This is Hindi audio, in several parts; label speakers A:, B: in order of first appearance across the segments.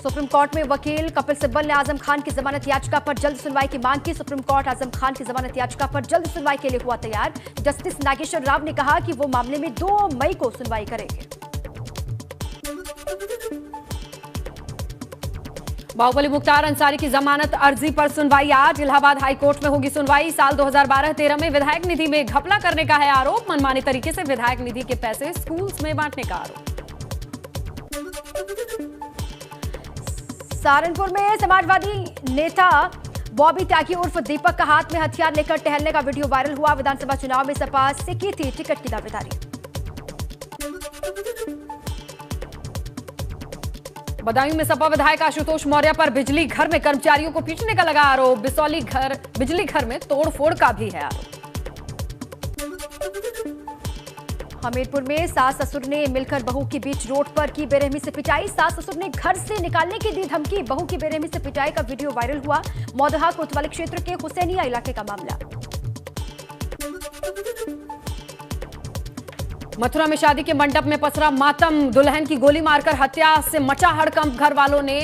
A: सुप्रीम कोर्ट में वकील कपिल सिब्बल ने आजम खान की जमानत याचिका पर जल्द सुनवाई की मांग की। सुप्रीम कोर्ट आजम खान की जमानत याचिका पर जल्द सुनवाई के लिए हुआ तैयार। जस्टिस नागेश्वर राव ने कहा कि वो मामले में 2 मई को सुनवाई करेंगे।
B: बाहुबली मुख्तार अंसारी की जमानत अर्जी पर सुनवाई आज। इलाहाबाद हाई कोर्ट में होगी सुनवाई। साल 2012-13 में विधायक निधि में घपला करने का है आरोप। मनमाने तरीके से विधायक निधि के पैसे स्कूल्स में बांटने का आरोप।
A: सहारनपुर में समाजवादी नेता बॉबी त्यागी उर्फ दीपक का हाथ में हथियार लेकर टहलने का वीडियो वायरल हुआ। विधानसभा चुनाव में सपा से की थी टिकट की दावेदारी।
B: बदायूं में सपा विधायक आशुतोष मौर्य पर बिजली घर में कर्मचारियों को पीटने का लगा आरोप। बिसौली बिजली घर में तोड़फोड़ का भी है आरोप।
A: हमीरपुर में सास ससुर ने मिलकर बहू के बीच रोड पर की बेरहमी से पिटाई। सास ससुर ने घर से निकालने की दी धमकी। बहू की बेरहमी से पिटाई का वीडियो वायरल हुआ। मौदहा कोतवाली क्षेत्र के हुसैनिया इलाके का मामला।
B: मथुरा में शादी के मंडप में पसरा मातम। दुल्हन की गोली मारकर हत्या से मचा हड़कंप। घर वालों ने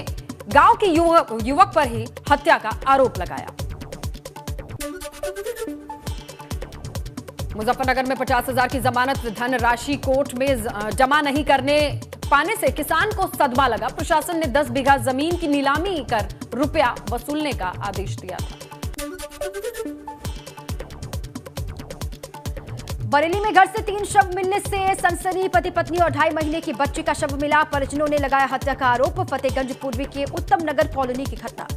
B: गांव के युवक पर ही हत्या का आरोप लगाया। मुजफ्फरनगर में 50,000 की जमानत धनराशि कोर्ट में जमा नहीं करने पाने से किसान को सदमा लगा। प्रशासन ने 10 बीघा जमीन की नीलामी कर रुपया वसूलने का आदेश दिया था।
A: बरेली में घर से 3 शव मिलने से सनसनी। पति पत्नी और 2.5 महीने की बच्ची का शव मिला। परिजनों ने लगाया हत्या का आरोप। फतेहगंज पूर्वी के उत्तम नगर कॉलोनी की घटना।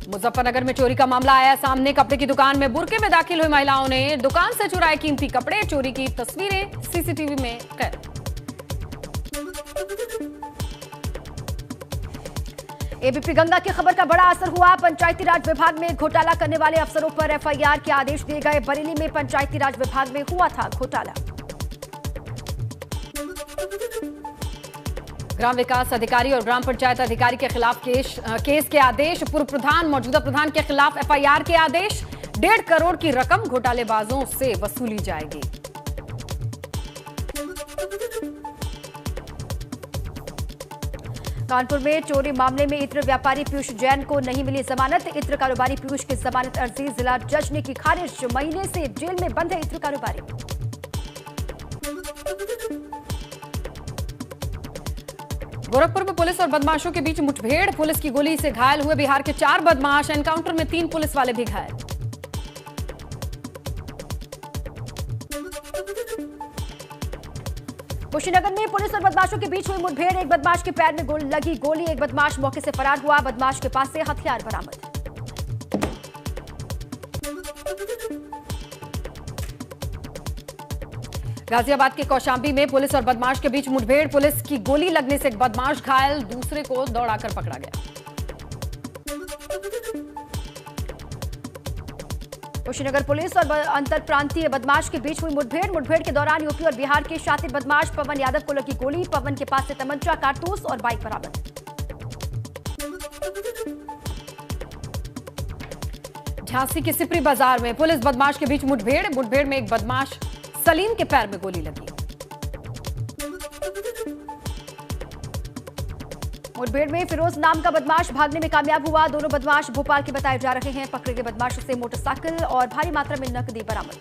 B: मुजफ्फरनगर में चोरी का मामला आया सामने। कपड़े की दुकान में बुर्के में दाखिल हुई महिलाओं ने दुकान से चुराए कीमती कपड़े। चोरी की तस्वीरें सीसीटीवी में कैद।
A: एबीपी गंगा की खबर का बड़ा असर हुआ। पंचायती राज विभाग में घोटाला करने वाले अफसरों पर एफआईआर के आदेश दिए गए। बरेली में पंचायती राज विभाग में हुआ था घोटाला।
B: ग्राम विकास अधिकारी और ग्राम पंचायत अधिकारी के खिलाफ केस के आदेश। पूर्व प्रधान मौजूदा प्रधान के खिलाफ एफआईआर के आदेश। 1.5 करोड़ की रकम घोटालेबाजों से वसूली जाएगी।
A: कानपुर में चोरी मामले में इत्र व्यापारी पीयूष जैन को नहीं मिली जमानत। इत्र कारोबारी पीयूष की जमानत अर्जी जिला जज ने की खारिज। महीने से जेल में बंद है इत्र कारोबारी।
B: गोरखपुर में पुलिस और बदमाशों के बीच मुठभेड़। पुलिस की गोली से घायल हुए बिहार के 4 बदमाश। एनकाउंटर में 3 पुलिस वाले भी घायल।
A: कुशीनगर में पुलिस और बदमाशों के बीच हुई मुठभेड़। एक बदमाश के पैर में लगी गोली। एक बदमाश मौके से फरार हुआ। बदमाश के पास से हथियार बरामद।
B: गाजियाबाद के कौशाम्बी में पुलिस और बदमाश के बीच मुठभेड़। पुलिस की गोली लगने से एक बदमाश घायल। दूसरे को दौड़ाकर पकड़ा गया।
A: कुशीनगर पुलिस और अंतर प्रांतीय बदमाश के बीच हुई मुठभेड़ के दौरान यूपी और बिहार के शातिर बदमाश पवन यादव को लगी गोली। पवन के पास से तमंचा, कारतूस और बाइक बरामद।
B: झांसी के सिपरी बाजार में पुलिस बदमाश के बीच मुठभेड़ में एक बदमाश सलीम के पैर में गोली लगी।
A: मुठभेड़ में फिरोज नाम का बदमाश भागने में कामयाब हुआ। दोनों बदमाश भोपाल के बताए जा रहे हैं। पकड़े गए बदमाशों से मोटरसाइकिल और भारी मात्रा में नकदी बरामद।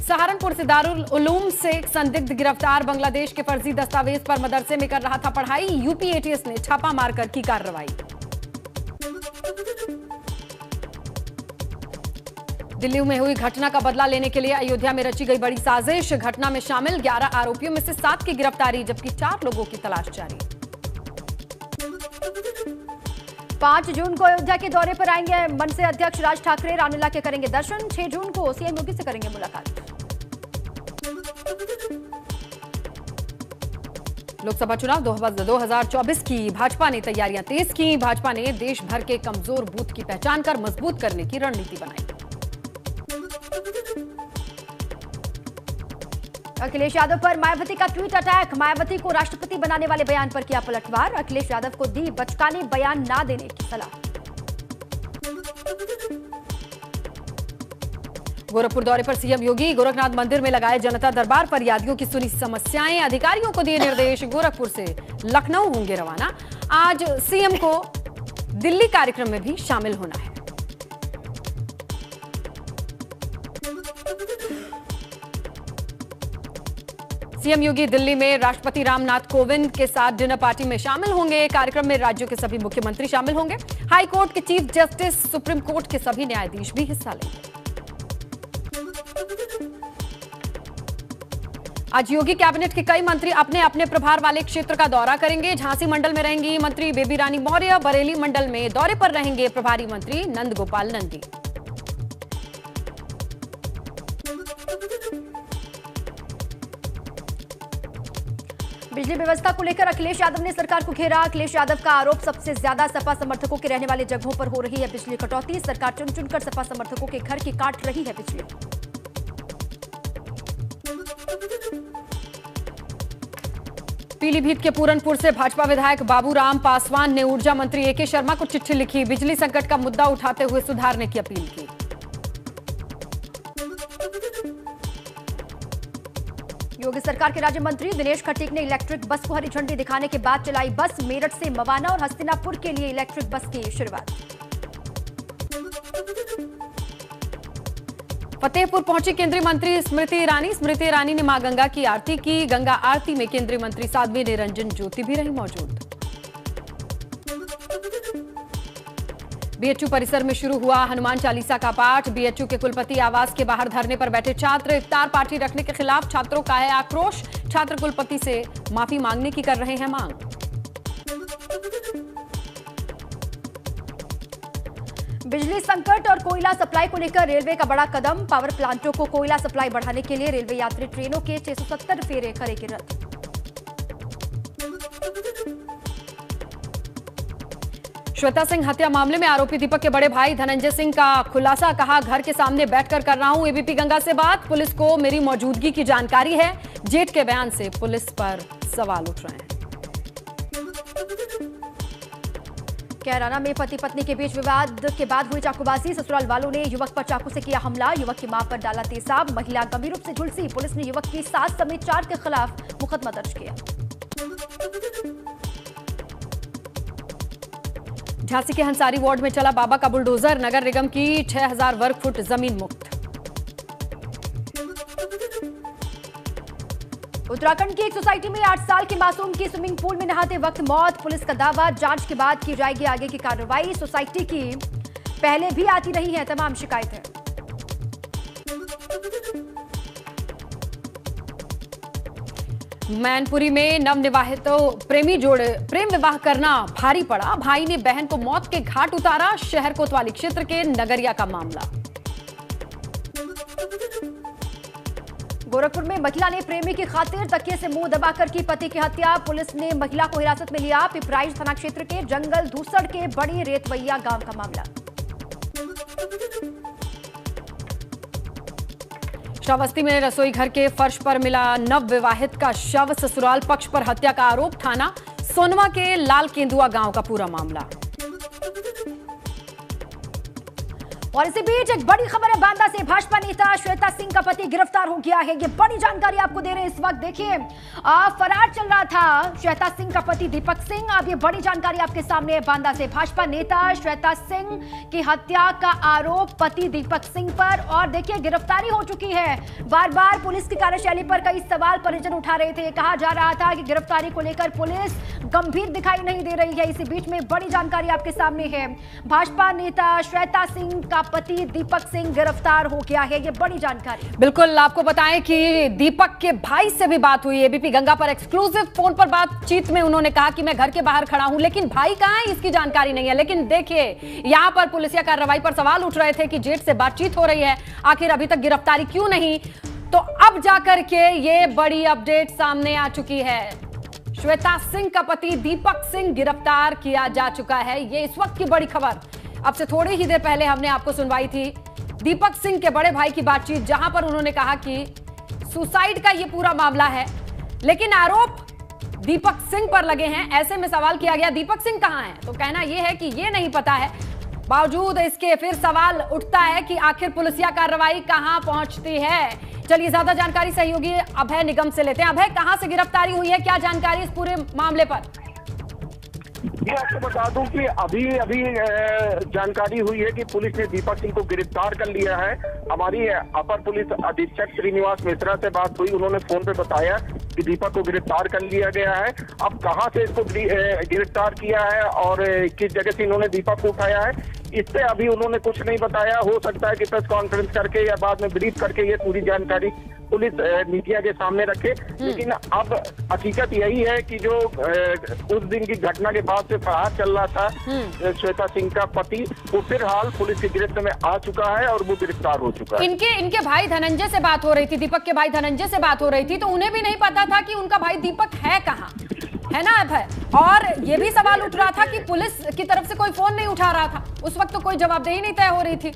B: सहारनपुर से दारुल उलूम से एक संदिग्ध गिरफ्तार। बांग्लादेश के फर्जी दस्तावेज पर मदरसे में कर रहा था पढ़ाई। यूपी एटीएस ने छापा मारकर की कार्रवाई। दिल्ली में हुई घटना का बदला लेने के लिए अयोध्या में रची गई बड़ी साजिश। घटना में शामिल 11 आरोपियों में से 7 की गिरफ्तारी, जबकि 4 लोगों की तलाश जारी।
A: 5 जून को अयोध्या के दौरे पर आएंगे मनसे अध्यक्ष राज ठाकरे। रामलीला के करेंगे दर्शन। 6 जून को सीएम योगी से करेंगे मुलाकात।
B: लोकसभा चुनाव 2024 की भाजपा ने तैयारियां तेज की। भाजपा ने देश भर के कमजोर बूथ की पहचान कर मजबूत करने की रणनीति बनाई।
A: अखिलेश यादव पर मायावती का ट्वीट अटैक। मायावती को राष्ट्रपति बनाने वाले बयान पर किया पलटवार। अखिलेश यादव को दी बचकाने बयान ना देने की सलाह।
B: गोरखपुर दौरे पर सीएम योगी गोरखनाथ मंदिर में लगाए जनता दरबार, फरियादियों की सुनी समस्याएं, अधिकारियों को दिए निर्देश। गोरखपुर से लखनऊ होंगे रवाना। आज सीएम को दिल्ली कार्यक्रम में भी शामिल होना है। सीएम योगी दिल्ली में राष्ट्रपति रामनाथ कोविंद के साथ डिनर पार्टी में शामिल होंगे। कार्यक्रम में राज्यों के सभी मुख्यमंत्री शामिल होंगे। हाई कोर्ट के चीफ जस्टिस, सुप्रीम कोर्ट के सभी न्यायाधीश भी हिस्सा लेंगे। आज योगी कैबिनेट के कई मंत्री अपने अपने प्रभार वाले क्षेत्र का दौरा करेंगे। झांसी मंडल में रहेंगी मंत्री बेबी रानी मौर्य, बरेली मंडल में दौरे पर रहेंगे प्रभारी मंत्री नंद गोपाल नंदी।
A: बिजली व्यवस्था को लेकर अखिलेश यादव ने सरकार को घेरा। अखिलेश यादव का आरोप, सबसे ज्यादा सपा समर्थकों के रहने वाले जगहों पर हो रही है बिजली कटौती। सरकार चुन चुनकर सपा समर्थकों के घर की काट रही है बिजली।
B: पीलीभीत के पूरनपुर से भाजपा विधायक बाबूराम पासवान ने ऊर्जा मंत्री एके शर्मा को चिट्ठी लिखी। बिजली संकट का मुद्दा उठाते हुए सुधारने की अपील की।
A: योगी सरकार के राज्य मंत्री दिनेश खटीक ने इलेक्ट्रिक बस को हरी झंडी दिखाने के बाद चलाई बस। मेरठ से मवाना और हस्तिनापुर के लिए इलेक्ट्रिक बस की शुरुआत।
B: फतेहपुर पहुंची केंद्रीय मंत्री स्मृति ईरानी। स्मृति ईरानी ने मां गंगा की आरती की। गंगा आरती में केंद्रीय मंत्री साध्वी निरंजन ज्योति भी रही मौजूद। बीएचयू परिसर में शुरू हुआ हनुमान चालीसा का पाठ। बीएचयू के कुलपति आवास के बाहर धरने पर बैठे छात्र। इफ्तार पार्टी रखने के खिलाफ छात्रों का है आक्रोश। छात्र कुलपति से माफी मांगने की कर रहे हैं मांग।
A: बिजली संकट और कोयला सप्लाई को लेकर रेलवे का बड़ा कदम। पावर प्लांटों को कोयला सप्लाई बढ़ाने के लिए रेलवे यात्री ट्रेनों के 670 फेरे करेगी रद्द।
B: श्वेता सिंह हत्या मामले में आरोपी दीपक के बड़े भाई धनंजय सिंह का खुलासा। कहा, घर के सामने बैठकर कर रहा हूं एबीपी गंगा से बात। पुलिस को मेरी मौजूदगी की जानकारी है। जेठ के बयान से पुलिस पर सवाल उठ रहे हैं।
A: कैराना में पति पत्नी के बीच विवाद के बाद हुई चाकूबाजी। ससुराल वालों ने युवक पर चाकू से किया हमला। युवक की मां पर डाला तेजाब। महिला गंभीर रूप से झुलसी। पुलिस ने युवक की सास समेत 4 के खिलाफ मुकदमा दर्ज किया।
B: झांसी के हंसारी वार्ड में चला बाबा का बुलडोजर। नगर निगम की 6000 वर्ग फुट जमीन मुक्त।
A: उत्तराखंड की एक सोसाइटी में 8 साल के मासूम की स्विमिंग पूल में नहाते वक्त मौत। पुलिस का दावा, जांच के बाद की जाएगी आगे की कार्रवाई। सोसाइटी की पहले भी आती रही हैं तमाम शिकायतें।
B: मैनपुरी में नवनिवाहित प्रेमी जोड़े प्रेम विवाह करना भारी पड़ा। भाई ने बहन को मौत के घाट उतारा। शहर कोतवाली क्षेत्र के नगरिया का मामला।
A: गोरखपुर में महिला ने प्रेमी की खातिर तकिए से मुंह दबाकर की पति की हत्या। पुलिस ने महिला को हिरासत में लिया। पिपराइच थाना क्षेत्र के जंगल धूसड़ के बड़ी रेतवैया गांव का मामला।
B: श्रावस्ती में रसोई घर के फर्श पर मिला नवविवाहित का शव। ससुराल पक्ष पर हत्या का आरोप। थाना सोनवा के लाल केंदुआ गांव का पूरा मामला।
A: और इसी बीच एक बड़ी खबर है बांदा से। भाजपा नेता श्वेता सिंह का पति गिरफ्तार हो गया है। ये बड़ी जानकारी आपको दे रहे हैं इस वक्त। देखिए, फरार चल रहा था श्वेता सिंह का पति दीपक सिंह। अब ये बड़ी जानकारी आपके सामने है बांदा से। भाजपा नेता श्वेता सिंह की हत्या का आरोप पति दीपक सिंह पर। और देखिए, गिरफ्तारी हो चुकी है। बार बार पुलिस की कार्यशैली पर कई सवाल परिजन उठा रहे थे। कहा जा रहा था कि गिरफ्तारी को लेकर पुलिस गंभीर दिखाई नहीं दे रही है। इसी बीच में बड़ी जानकारी आपके सामने है। भाजपा नेता श्वेता सिंह का पति दीपक सिंह गिरफ्तार हो गया है। ये बड़ी जानकारी।
B: बिल्कुल, आपको बताएं कि दीपक के भाई से भी बात हुई। एबीपी गंगा पर एक्सक्लूसिव फोन पर बातचीत में उन्होंने कहा कि मैं घर के बाहर खड़ा हूं, लेकिन भाई कहां है इसकी जानकारी नहीं है। लेकिन देखिए, यहां पर पुलिसिया कार्रवाई पर सवाल उठ रहे थे कि जेठ से बातचीत हो रही है, आखिर अभी तक गिरफ्तारी क्यों नहीं। तो अब जाकर के ये बड़ी अपडेट सामने आ चुकी है। श्वेता सिंह का पति दीपक सिंह गिरफ्तार किया जा चुका है। ये इस वक्त की बड़ी खबर। अब से थोड़ी ही देर पहले हमने आपको सुनवाई थी दीपक सिंह के बड़े भाई की बातचीत, जहां पर उन्होंने कहा कि सुसाइड का ये पूरा मामला है, लेकिन आरोप दीपक सिंह पर लगे हैं। ऐसे में सवाल किया गया दीपक सिंह कहां है, तो कहना यह है कि ये नहीं पता है। बावजूद इसके फिर सवाल उठता है कि आखिर पुलिसिया कार्रवाई कहां पहुंचती है। चलिए ज्यादा जानकारी सहयोगी अभय निगम से लेते हैं। अभय, कहां से गिरफ्तारी हुई है, क्या जानकारी इस पूरे मामले पर?
C: ये आपको बता दूं कि अभी जानकारी हुई है कि पुलिस ने दीपक सिंह को गिरफ्तार कर लिया है। हमारी अपर पुलिस अधीक्षक श्रीनिवास मिश्रा से बात हुई, उन्होंने फोन पे बताया कि दीपक को गिरफ्तार कर लिया गया है। अब कहां से इसको गिरफ्तार किया है और किस जगह से इन्होंने दीपक को उठाया है, इससे अभी उन्होंने कुछ नहीं बताया। हो सकता है कि प्रेस कॉन्फ्रेंस करके या बाद में ब्रीफ करके ये पूरी जानकारी पुलिस मीडिया के सामने रखे। लेकिन अब हकीकत यही है कि जो उस दिन की घटना के बाद से फरार चल रहा था श्वेता सिंह का पति, वो फिलहाल पुलिस की गिरफ्त में आ चुका है और वो गिरफ्तार हो चुका है।
B: इनके भाई धनंजय से बात हो रही थी, दीपक के भाई धनंजय से बात हो रही थी, तो उन्हें भी नहीं पता था कि उनका भाई दीपक है कहाँ, है ना अभय? और ये भी सवाल उठ रहा था कि पुलिस की तरफ से कोई फोन नहीं उठा रहा था, उस वक्त तो कोई जवाबदेही नहीं तय हो रही थी।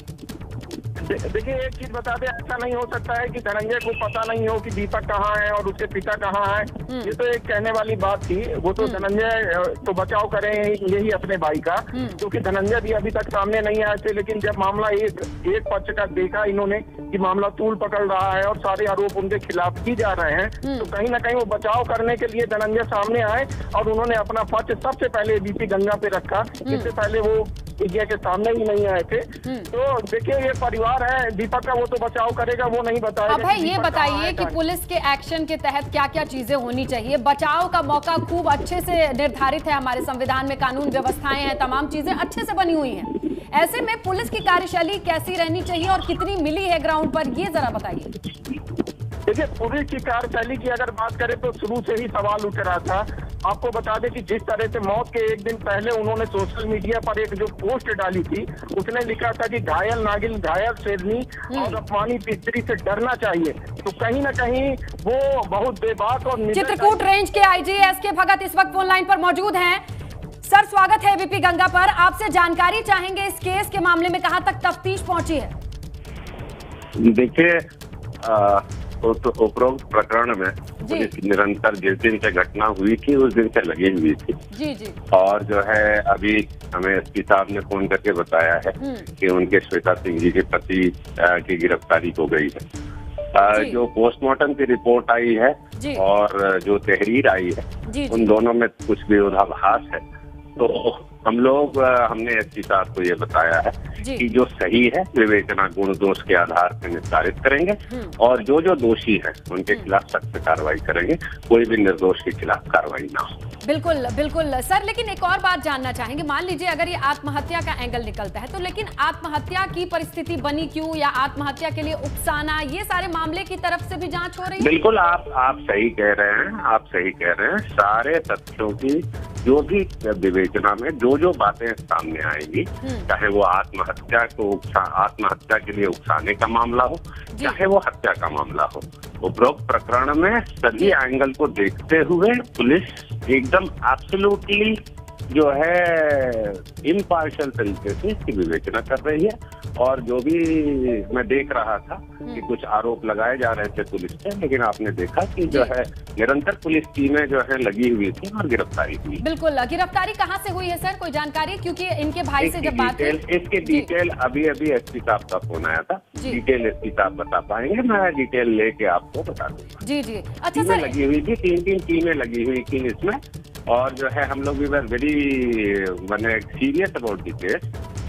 C: देखिए एक चीज बता दें, ऐसा नहीं हो सकता है कि धनंजय को पता नहीं हो कि दीपक कहाँ है और उसके पिता कहाँ है। ये तो एक कहने वाली बात थी। वो तो धनंजय तो बचाव करे यही अपने भाई का, क्योंकि धनंजय भी अभी तक सामने नहीं आए थे। लेकिन जब मामला एक पक्ष का देखा इन्होंने कि मामला तूल पकड़ रहा है और सारे आरोप उनके खिलाफ की जा रहे हैं, तो कहीं ना कहीं वो बचाव करने के लिए धनंजय सामने आए और उन्होंने अपना पक्ष सबसे पहले एबीपी गंगा पे रखा। इससे पहले वो मीडिया के सामने ही नहीं आए थे। तो देखिए ये परिवार है दीपक का, वो तो बचाव करेगा, वो नहीं बताएगा।
B: अब भाई ये बताइए कि पुलिस के एक्शन के तहत क्या क्या चीजें होनी चाहिए? बचाव का मौका खूब अच्छे से निर्धारित है, हमारे संविधान में कानून व्यवस्थाएं हैं, तमाम चीजें अच्छे से बनी हुई हैं। ऐसे में पुलिस की कार्यशैली कैसी रहनी चाहिए और कितनी मिली है ग्राउंड पर, ये जरा बताइए।
C: देखिए पुलिस की कार्यशैली की अगर बात करें तो शुरू से ही सवाल उठ रहा था। आपको बता दें कि जिस तरह से मौत के एक दिन पहले उन्होंने सोशल मीडिया पर एक जो पोस्ट डाली थी, उसने लिखा था कि घायल नागिन, घायल शेरनी और अपमानित स्त्री से डरना चाहिए। तो कहीं ना कहीं वो बहुत बेबाक और
B: चित्रकूट रेंज के आईजी एसके भगत इस वक्त फोन लाइन पर मौजूद हैं। सर स्वागत है एबीपी गंगा पर। आपसे जानकारी चाहेंगे इस केस के मामले में कहां तक तफ्तीश पहुंची है?
D: देखिए उपरोक्त प्रकरण में पुलिस निरंतर जिस दिन से घटना हुई थी उस दिन से लगी हुई थी।
B: जी। और
D: जो है अभी हमें एसपी साहब ने फोन करके बताया है कि उनके श्वेता सिंह जी के पति की गिरफ्तारी हो गई है। जो पोस्टमार्टम की रिपोर्ट आई है और जो तहरीर आई है उन दोनों में कुछ विरोधाभास है। तो हमने एसपी साहब को ये बताया है कि जो सही है विवेचना गुण दोष के आधार पर निर्धारित करेंगे और जो दोषी है उनके खिलाफ सख्त कार्रवाई करेंगे, कोई भी निर्दोष के खिलाफ कार्रवाई ना हो।
B: बिल्कुल बिल्कुल सर, लेकिन एक और बात जानना चाहेंगे। मान लीजिए अगर ये आत्महत्या का एंगल निकलता है तो, लेकिन आत्महत्या की परिस्थिति बनी क्यों या आत्महत्या के लिए उकसाना, ये सारे मामले की तरफ से भी जांच हो रही है?
D: बिल्कुल आप सही कह रहे हैं, आप सही कह रहे हैं। सारे तथ्यों की जो भी विवेचना में जो बातें सामने आएंगी, चाहे वो आत्महत्या के लिए उकसाने का मामला हो, चाहे वो हत्या का मामला हो, उपरोक्त प्रकरण में सभी एंगल को देखते हुए पुलिस एकदम एब्सोल्युटली जो है इम्पार्शियल तरीके से इसकी विवेचना कर रही है। और जो भी मैं देख रहा था कि कुछ आरोप लगाए जा रहे थे पुलिस पे, लेकिन आपने देखा कि जो है निरंतर पुलिस टीमें जो है लगी हुई थी और गिरफ्तारी हुई।
B: बिल्कुल, गिरफ्तारी कहाँ से हुई है सर, कोई जानकारी? क्योंकि इनके भाई से जब बात
D: इसके डिटेल अभी एसपी साहब का फोन आया था, डिटेल एसपी साहब बता पाएंगे, मैं डिटेल लेके आपको बता दूंगा।
B: जी अच्छा सर,
D: लगी हुई थी, तीन टीमें लगी हुई थी इसमें, और जो है हम लोग भी very serious about the case.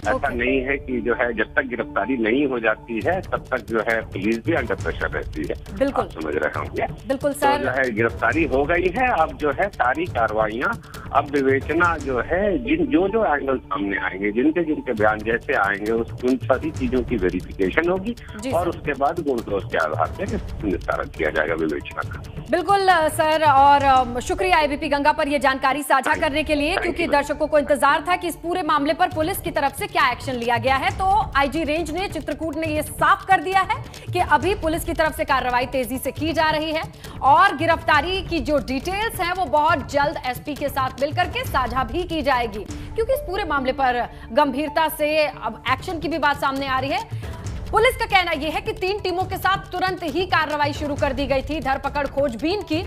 D: ऐसा नहीं है कि जो है जब तक गिरफ्तारी नहीं हो जाती है तब तक जो है पुलिस भी अंडर प्रेशर रहती है।
B: बिल्कुल
D: आप समझ रहे होंगे।
B: बिल्कुल सर,
D: तो जो है गिरफ्तारी हो गई है। अब जो है सारी कार्रवाइयाँ, अब विवेचना जो है जो एंगल सामने आएंगे, जिनके बयान जैसे आएंगे उन सारी चीजों की वेरिफिकेशन होगी और उसके बाद गुण दोष के आधार पर निस्तारण किया जाएगा विवेचना का।
B: बिल्कुल सर, और शुक्रिया एबीपी गंगा पर यह जानकारी साझा करने के लिए, क्योंकि दर्शकों को इंतजार था कि इस पूरे मामले पर पुलिस की तरफ से क्या एक्शन लिया गया है। तो आईजी रेंज ने, चित्रकूट ने यह साफ कर दिया है कि अभी पुलिस की तरफ से कार्रवाई तेजी से की जा रही है और गिरफ्तारी की जो डिटेल्स हैं वो बहुत जल्द एसपी के साथ मिलकर के साझा भी की जाएगी, क्योंकि इस पूरे मामले पर गंभीरता से अब एक्शन की भी बात सामने आ रही है। पुलिस का कहना यह है कि 3 टीमों के साथ तुरंत ही कार्रवाई शुरू कर दी गई थी, धरपकड़ खोजबीन की,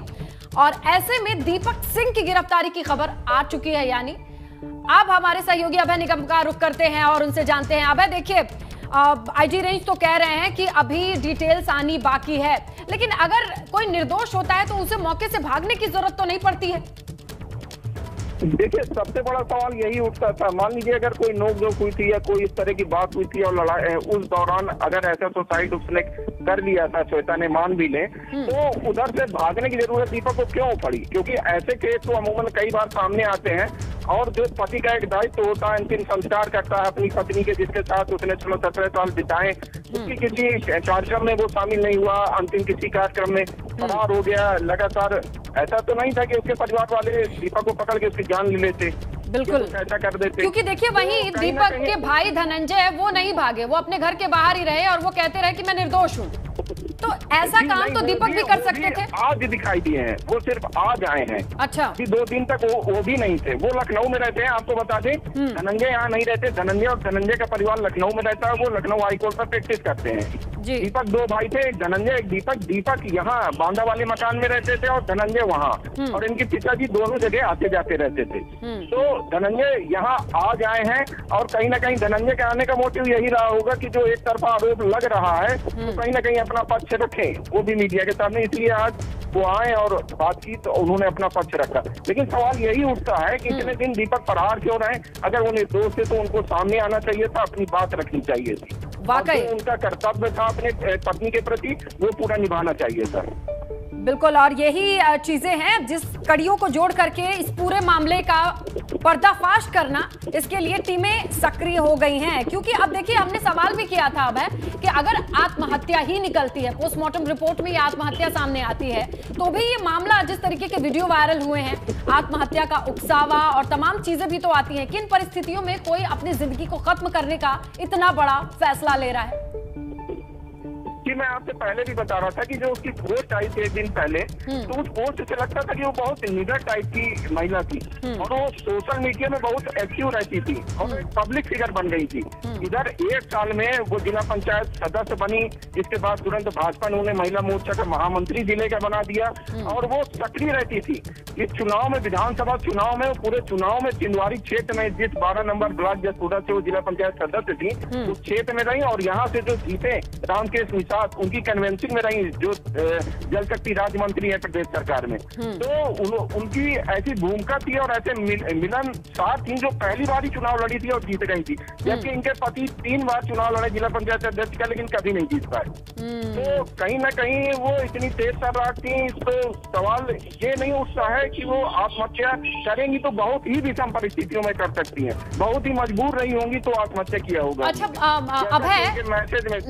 B: और ऐसे में दीपक सिंह की गिरफ्तारी की खबर आ चुकी है। यानी अब हमारे सहयोगी अभय निगम का रुख करते हैं और उनसे जानते हैं। अभय, देखिए, आईजी रेंज तो कह रहे हैं कि अभी डिटेल्स आनी बाकी है, लेकिन अगर कोई निर्दोष होता है तो उसे मौके से भागने की जरूरत तो नहीं पड़ती है?
C: देखिए, सबसे बड़ा सवाल यही उठता था, मान लीजिए अगर कोई नोकझोंक हुई थी या कोई इस तरह की बात हुई थी और लड़ाई, उस दौरान अगर ऐसा सुसाइड उसने कर लिया था, श्वेता ने मान भी ले, तो उधर से भागने की जरूरत दीपक को क्यों पड़ी? क्योंकि ऐसे केस तो अमूमन कई बार सामने आते हैं और जो पति का एक दायित्व होता है, अंतिम संस्कार करता है अपनी पत्नी के, जिसके साथ उसने 16-17 साल बिताए, उसकी किसी कार्यक्रम में वो शामिल नहीं हुआ, अंतिम किसी कार्यक्रम में फरार हो गया लगातार। ऐसा तो नहीं था कि उसके परिवार वाले दीपक को पकड़ के उसकी जान ले लेते,
B: बिल्कुल
C: ऐसा कर देते।
B: क्योंकि देखिए, वहीं दीपक के भाई धनंजय वो नहीं भागे, वो अपने घर के बाहर ही रहे और वो कहते रहे कि मैं निर्दोष हूँ। तो ऐसा काम तो दीपक भी कर सकते थे।
C: आज दिखाई दिए हैं, वो सिर्फ आज आए हैं।
B: अच्छा,
C: 2 दिन तक वो भी नहीं थे। वो लखनऊ में रहते हैं, आपको बता दें। धनंजय यहाँ नहीं रहते, धनंजय और धनंजय का परिवार लखनऊ में रहता है, वो लखनऊ हाईकोर्ट पर प्रैक्टिस करते हैं। दीपक 2 भाई थे, एक धनंजय एक दीपक यहाँ बांदा वाले मकान में रहते थे और धनंजय वहाँ, और इनके पिताजी दोनों जगह आते जाते रहते थे। तो धनंजय यहाँ आज आए हैं और कहीं ना कहीं धनंजय के आने का मोटिव यही रहा होगा कि जो एक तरफा आरोप लग रहा है तो कहीं ना कहीं अपना पक्ष रखें, वो भी मीडिया के सामने, इसलिए आज वो आए और बातचीत, उन्होंने अपना पक्ष रखा। लेकिन सवाल यही उठता है कि इतने दिन दीपक फरार क्यों रहे? अगर वो निर्दोष थे तो उनको सामने आना चाहिए था, अपनी बात रखनी चाहिए थी।
B: वाकई
C: उनका कर्तव्य था अपने पत्नी के प्रति, वो पूरा निभाना चाहिए था।
B: बिल्कुल, और यही चीजें हैं जिस कड़ियों को जोड़ करके इस पूरे मामले का पर्दाफाश करना, इसके लिए टीमें सक्रिय हो गई हैं। क्योंकि अब देखिए, हमने सवाल भी किया था अब है कि अगर आत्महत्या ही निकलती है, पोस्टमार्टम रिपोर्ट में ये आत्महत्या सामने आती है, तो भी ये मामला, जिस तरीके के वीडियो वायरल हुए हैं, आत्महत्या का उकसावा और तमाम चीजें भी तो आती हैं। किन परिस्थितियों में कोई अपनी जिंदगी को खत्म करने का इतना बड़ा फैसला ले रहा है?
C: कि मैं आपसे पहले भी बता रहा था कि जो उसकी पोस्ट आई थी 1 दिन पहले, तो उस पोस्ट से लगता था कि वो बहुत निडर टाइप की महिला थी और वो सोशल मीडिया में बहुत एक्टिव रहती थी और एक पब्लिक फिगर बन गई थी। इधर 1 साल में वो जिला पंचायत सदस्य बनी, इसके बाद तुरंत भाजपा ने उन्हें महिला मोर्चा का महामंत्री जिले का बना दिया और वो सक्रिय रहती थी। इस चुनाव में, विधानसभा चुनाव में, पूरे चुनाव में चिंदवारी क्षेत्र में जिस 12 नंबर ब्लॉक जसपुरा से वो जिला पंचायत सदस्य थी, उस क्षेत्र में रही और यहाँ से जो जीते रामकेश निषाद, उनकी कन्वेंसिंग में रही, जो जल शक्ति राज्य मंत्री है प्रदेश सरकार में। तो उनकी ऐसी भूमिका थी और ऐसे मिलन सार थी, जो पहली बार ही चुनाव लड़ी थी और जीत गई थी, जबकि इनके पति 3 बार चुनाव लड़े जिला पंचायत अध्यक्ष का, लेकिन कभी नहीं जीत पाए। तो कहीं ना कहीं वो इतनी तेज तर्रार थी। तो सवाल ये नहीं उठता है कि वो आत्महत्या करेंगी तो बहुत ही विषम परिस्थितियों में कर सकती हैं, बहुत ही मजबूर रही होंगी तो आत्महत्या किया होगा।
B: अच्छा, अभय,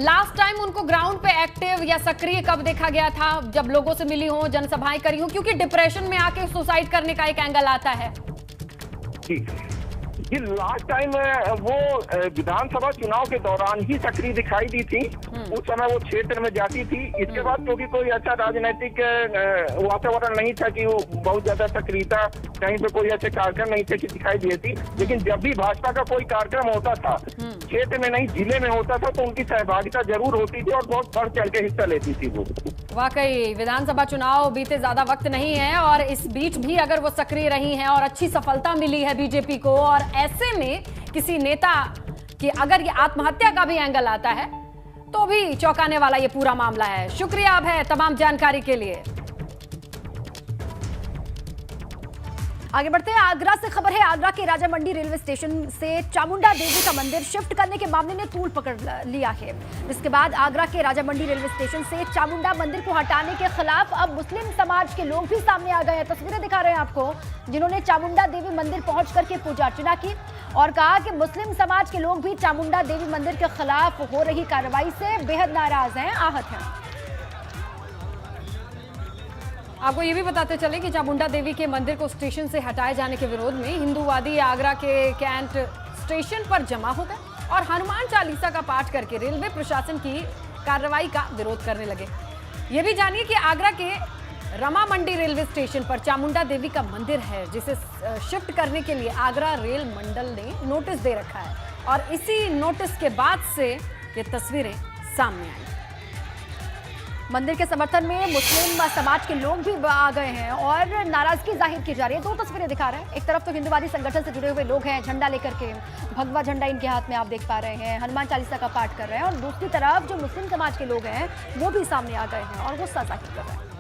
B: लास्ट टाइम उनको ग्राउंड पे एक्टिव या सक्रिय कब देखा गया था? जब लोगों से मिली हो, जनसभाएं करी हो? क्योंकि डिप्रेशन में आके सुसाइड करने का एक एंगल आता है।
C: जी, लास्ट टाइम वो विधानसभा चुनाव के दौरान ही सक्रिय दिखाई दी थी। उस समय वो क्षेत्र में जाती थी। इसके बाद क्योंकि कोई अच्छा राजनीतिक वातावरण नहीं था कि वो बहुत ज्यादा सक्रियता, कहीं पे कोई ऐसे कार्यक्रम नहीं थे कि दिखाई दिए थी। लेकिन जब भी भाजपा का कोई कार्यक्रम होता था, क्षेत्र में नहीं जिले में होता था, तो उनकी सहभागिता जरूर होती थी और बहुत बढ़ चढ़ के हिस्सा लेती थी वो।
B: वाकई विधानसभा चुनाव बीते ज्यादा वक्त नहीं है और इस बीच भी अगर वो सक्रिय रही हैं और अच्छी सफलता मिली है बीजेपी को, और ऐसे में किसी नेता की अगर ये आत्महत्या का भी एंगल आता है तो भी चौंकाने वाला ये पूरा मामला है। शुक्रिया है तमाम जानकारी के लिए।
A: आगे बढ़ते हैं, आगरा से खबर है। आगरा के राजा मंडी रेलवे स्टेशन से चामुंडा देवी का मंदिर शिफ्ट करने के मामले ने तूल पकड़ लिया है। इसके बाद आगरा के राजा मंडी रेलवे स्टेशन से चामुंडा मंदिर को हटाने के खिलाफ अब मुस्लिम समाज के लोग भी सामने आ गए हैं। तस्वीरें दिखा रहे हैं आपको, जिन्होंने चामुंडा देवी मंदिर पहुंच करके पूजा अर्चना की और कहा कि मुस्लिम समाज के लोग भी चामुंडा देवी मंदिर के खिलाफ हो रही कार्रवाई से बेहद नाराज हैं, आहत हैं।
B: आपको ये भी बताते चले कि चामुंडा देवी के मंदिर को स्टेशन से हटाए जाने के विरोध में हिंदूवादी आगरा के कैंट स्टेशन पर जमा हो गए और हनुमान चालीसा का पाठ करके रेलवे प्रशासन की कार्रवाई का विरोध करने लगे। ये भी जानिए कि आगरा के रमा मंडी रेलवे स्टेशन पर चामुंडा देवी का मंदिर है, जिसे शिफ्ट करने के लिए आगरा रेल मंडल ने नोटिस दे रखा है और इसी नोटिस के बाद से ये तस्वीरें सामने आई।
A: मंदिर के समर्थन में मुस्लिम समाज के लोग भी आ गए हैं और नाराजगी जाहिर की जा रही है। दो तस्वीरें दिखा रहे हैं, एक तरफ तो हिंदुवादी संगठन से जुड़े हुए लोग हैं झंडा लेकर के, भगवा झंडा इनके हाथ में आप देख पा रहे हैं, हनुमान चालीसा का पाठ कर रहे हैं, और दूसरी तरफ जो मुस्लिम समाज के लोग हैं वो भी सामने आ गए हैं और गुस्सा जाहिर कर रहे हैं।